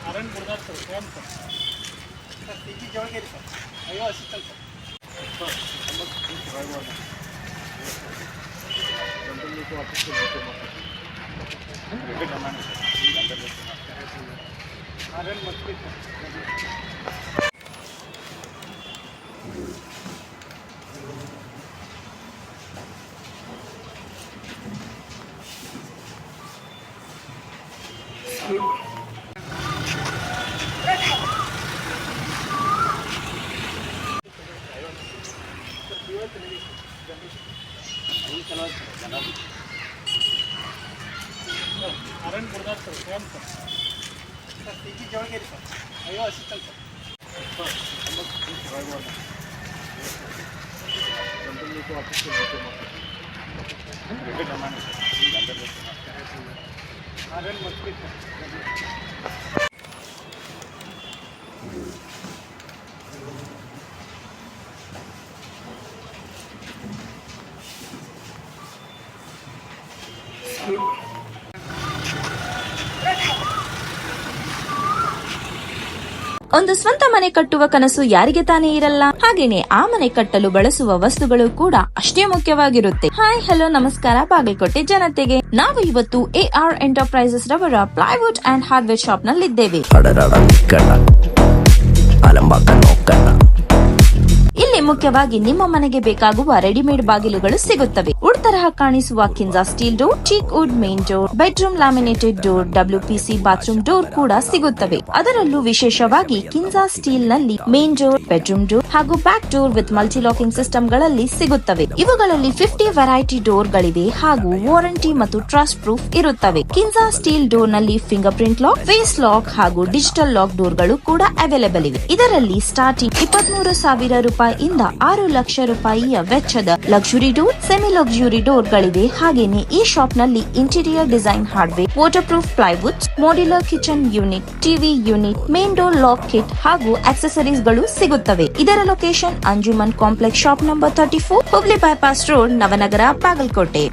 Horn ಬಿಡ್ದಾರ sir phone sir sir ಟಿಕಿ Jolageri sir ಅಯ್ಯೋ ಅಸಿಸ್ಟೆಂಟ್ ಸರ್ ಆರನ್ ಮಸ್ತಿ ಆರನ್ ಬಿಡ್ದಾರ ಸರ್ ಫೋನ್ ಸರ್ ಸರ್ ಟಿಕಿ ಜೋಳಗೇರಿ ಸರ್ ಅಯ್ಯೋ ಅಸಿಸ್ಟೆಂಟ್ ಸರ್ ಆರನ್ ಮಸ್ತಿ ಒಂದು ಸ್ವಂತ ಮನೆ ಕಟ್ಟುವ ಕನಸು ಯಾರಿಗೆ ತಾನೇ ಇರಲ್ಲ. ಹಾಗೇನೆ ಆ ಮನೆ ಕಟ್ಟಲು ಬಳಸುವ ವಸ್ತುಗಳು ಕೂಡ ಅಷ್ಟೇ ಮುಖ್ಯವಾಗಿರುತ್ತೆ. ಹಾಯ್ ಹಲೋ ನಮಸ್ಕಾರ ಬಾಗಲಕೋಟೆ ಜನತೆಗೆ. ನಾವು ಇವತ್ತು AR ಎಂಟರ್ಪ್ರೈಸಸ್ ರವರ ಪ್ಲೈವುಡ್ ಅಂಡ್ ಹಾರ್ಡ್ವೇರ್ ಶಾಪ್ ನಲ್ಲಿದ್ದೇವೆ. ಇಲ್ಲಿ ಮುಖ್ಯವಾಗಿ ನಿಮ್ಮ ಮನೆಗೆ ಬೇಕಾಗುವ ರೆಡಿಮೇಡ್ ಬಾಗಿಲುಗಳು ಸಿಗುತ್ತವೆ. ವುಡ್ ತರಹ ಕಾಣಿಸುವ Kinsa steel door, teak wood main door, bedroom laminated door, WPC bathroom door ಕೂಡ ಸಿಗುತ್ತವೆ. ಅದರಲ್ಲೂ ವಿಶೇಷವಾಗಿ ಕಿನ್ಸಾ ಸ್ಟೀಲ್ ನಲ್ಲಿ ಮೇನ್ ಡೋರ್, ಬೆಡ್ರೂಮ್ ಡೋರ್ ಹಾಗೂ back door with multi locking system ಗಳಲ್ಲಿ ಸಿಗುತ್ತವೆ. ಇವುಗಳಲ್ಲಿ 50 ವೆರೈಟಿ ಡೋರ್ ಗಳಿವೆ ಹಾಗೂ ವಾರಂಟಿ ಮತ್ತು ಟ್ರಸ್ಟ್ ಪ್ರೂಫ್ ಇರುತ್ತವೆ. ಕಿನ್ಸಾ ಸ್ಟೀಲ್ ಡೋರ್ ನಲ್ಲಿ finger print lock, face lock ಹಾಗೂ ಡಿಜಿಟಲ್ ಲಾಕ್ ಡೋರ್ ಗಳು ಕೂಡ ಅವೈಲೇಬಲ್ ಇವೆ. ಇದರಲ್ಲಿ ಸ್ಟಾರ್ಟಿಂಗ್ 23,000 ರೂಪಾಯಿಯಿಂದ 6 ಲಕ್ಷ ರೂಪಾಯಿಯ ವೆಚ್ಚದ luxury door, semi luxury door ಗಳಿವೆ. ಹಾಗೇನೆ ಈ ಶಾಪ್ ನಲ್ಲಿ interior design hardware, water proof plywood, modular kitchen unit, TV unit, main door lock kit ಹಾಗೂ ಆಕ್ಸೆಸರೀಸ್ ಗಳು ಸಿಗುತ್ತವೆ. ಇದರ location Anjuman complex, shop number 34, Hubli bypass road, Navanagar, Bagalkot.